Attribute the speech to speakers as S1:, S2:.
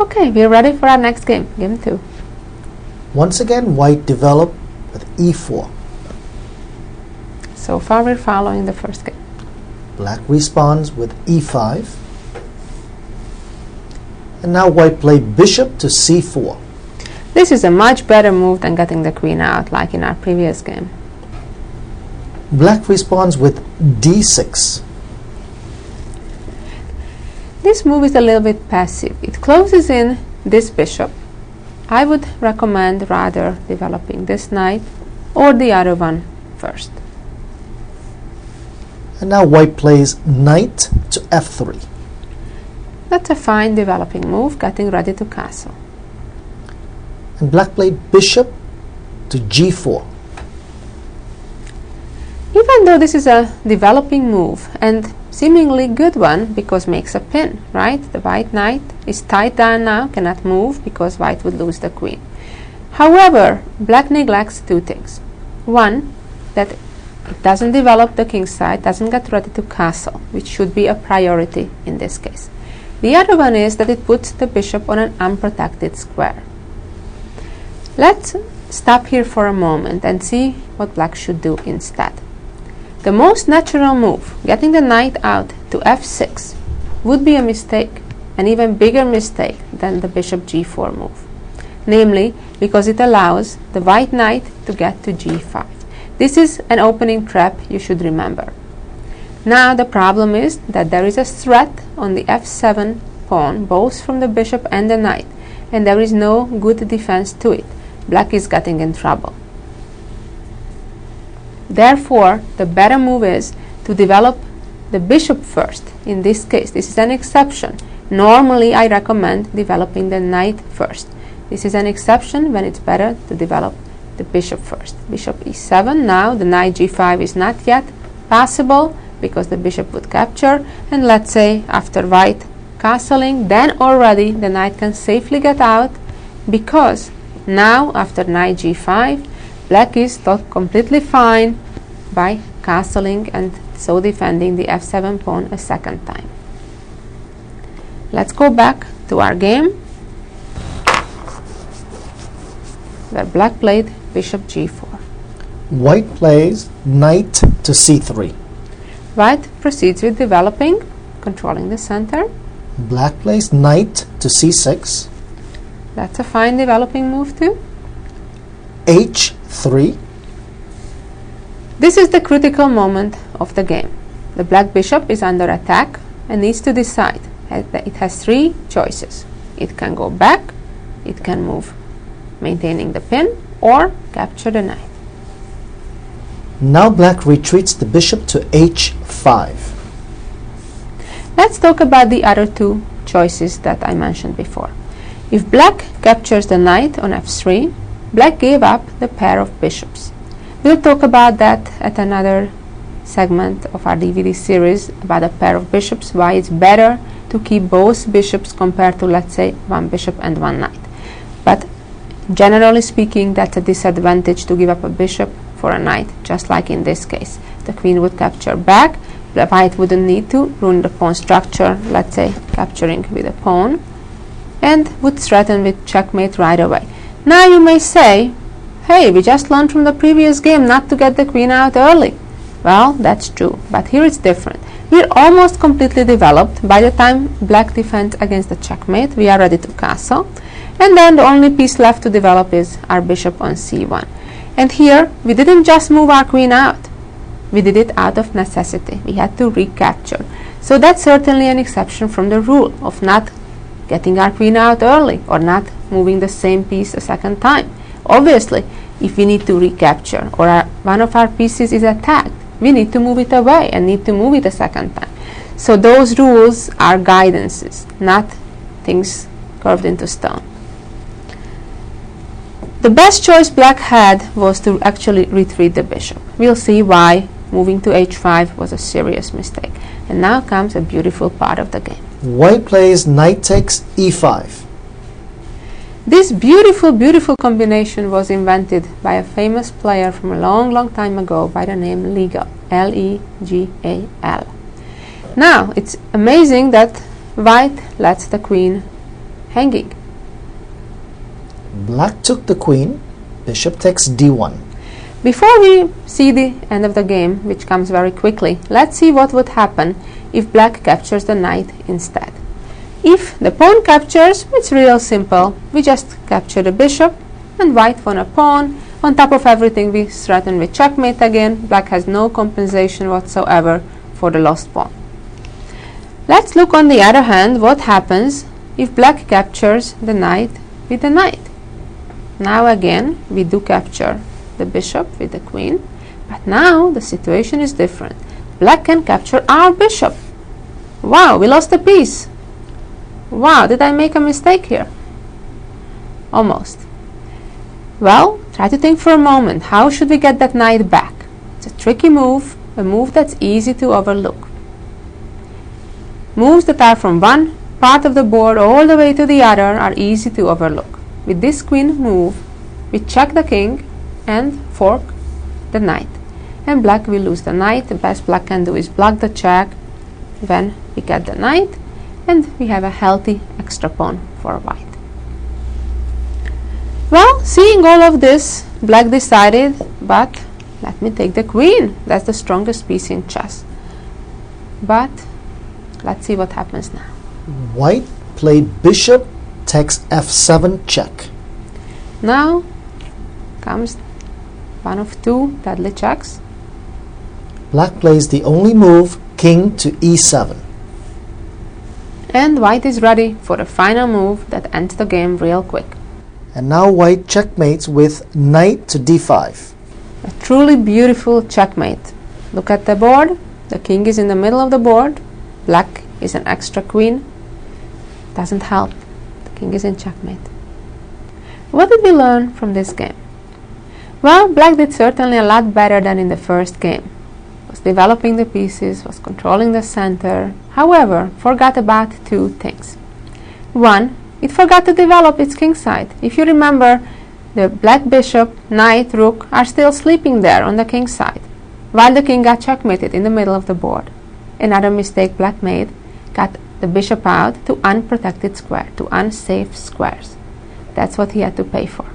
S1: Okay, we're ready for our next game, game 2.
S2: Once again, white developed with e4.
S1: So far we're following the first game.
S2: Black responds with e5. And now white played bishop to c4.
S1: This is a much better move than getting the queen out, like in our previous game.
S2: Black responds with d6.
S1: This move is a little bit passive. It closes in this bishop. I would recommend rather developing this knight or the other one first.
S2: And now white plays knight to f3.
S1: That's a fine developing move, getting ready to castle.
S2: And black played bishop to g4.
S1: Even though this is a developing move and seemingly good one because makes a pin, right? The white knight is tied down now, cannot move because white would lose the queen. However, black neglects two things. One, that it doesn't develop the king side, doesn't get ready to castle, which should be a priority in this case. The other one is that it puts the bishop on an unprotected square. Let's stop here for a moment and see what black should do instead. The most natural move, getting the knight out to f6, would be a mistake, an even bigger mistake than the bishop g4 move. Namely, because it allows the white knight to get to g5. This is an opening trap you should remember. Now the problem is that there is a threat on the f7 pawn, both from the bishop and the knight, and there is no good defense to it. Black is getting in trouble. Therefore, the better move is to develop the bishop first. In this case, this is an exception. Normally, I recommend developing the knight first. This is an exception when it's better to develop the bishop first. Bishop e7. Now, the knight g5 is not yet possible because the bishop would capture. And let's say after white castling, then already the knight can safely get out because now, after knight g5, black is thought completely fine by castling and so defending the f7 pawn a second time. Let's go back to our game where black played bishop g4.
S2: White plays knight to c3.
S1: White proceeds with developing, controlling the center.
S2: Black plays knight to c6.
S1: That's a fine developing move too.
S2: h3.
S1: This is the critical moment of the game. The black bishop is under attack and needs to decide. It has three choices. It can go back, it can move maintaining the pin, or capture the knight.
S2: Now black retreats the bishop to h5.
S1: Let's talk about the other two choices that I mentioned before. If black captures the knight on f3, black gave up the pair of bishops. We'll talk about that at another segment of our DVD series about a pair of bishops, why it's better to keep both bishops compared to, let's say, one bishop and one knight. But generally speaking, that's a disadvantage to give up a bishop for a knight, just like in this case. The queen would capture back, the white wouldn't need to ruin the pawn structure, let's say capturing with a pawn, and would threaten with checkmate right away. Now you may say, hey, we just learned from the previous game not to get the queen out early. Well, that's true, but here it's different. We're almost completely developed. By the time black defends against the checkmate, we are ready to castle. And then the only piece left to develop is our bishop on c1. And here, we didn't just move our queen out. We did it out of necessity. We had to recapture. So that's certainly an exception from the rule of not getting our queen out early or not moving the same piece a second time. Obviously, if we need to recapture or one of our pieces is attacked, we need to move it away and need to move it a second time. So those rules are guidances, not things carved into stone. The best choice black had was to actually retreat the bishop. We'll see why moving to h5 was a serious mistake. And now comes a beautiful part of the game.
S2: White plays knight takes e5.
S1: This beautiful, beautiful combination was invented by a famous player from a long, long time ago by the name Legal, L-E-G-A-L. Now, it's amazing that white lets the queen hanging.
S2: Black took the queen. Bishop takes d1.
S1: Before we see the end of the game, which comes very quickly, let's see what would happen if black captures the knight instead. If the pawn captures, it's real simple. We just capture the bishop and white won a pawn. On top of everything, we threaten with checkmate again. Black has no compensation whatsoever for the lost pawn. Let's look on the other hand what happens if black captures the knight with the knight. Now again, we do capture the bishop with the queen, but now the situation is different. Black can capture our bishop. Wow, we lost a piece. Wow, did I make a mistake here? Almost. Well, try to think for a moment. How should we get that knight back? It's a tricky move, a move that's easy to overlook. Moves that are from one part of the board all the way to the other are easy to overlook. With this queen move, we check the king and fork the knight. And black will lose the knight. The best black can do is block the check when we get the knight, and we have a healthy extra pawn for white. Well, seeing all of this, black decided, but let me take the queen. That's the strongest piece in chess. But let's see what happens now.
S2: White played bishop takes f7 check.
S1: Now comes one of two deadly checks.
S2: Black plays the only move, king to e7.
S1: And white is ready for the final move that ends the game real quick.
S2: And now white checkmates with knight to d5.
S1: A truly beautiful checkmate. Look at the board. The king is in the middle of the board. Black is an extra queen. Doesn't help. The king is in checkmate. What did we learn from this game? Well, black did certainly a lot better than in the first game. Was developing the pieces, was controlling the center. However, forgot about two things. One, it forgot to develop its king side. If you remember, the black bishop, knight, rook are still sleeping there on the king side, while the king got checkmated in the middle of the board. Another mistake black made, got the bishop out to unprotected square, to unsafe squares. That's what he had to pay for.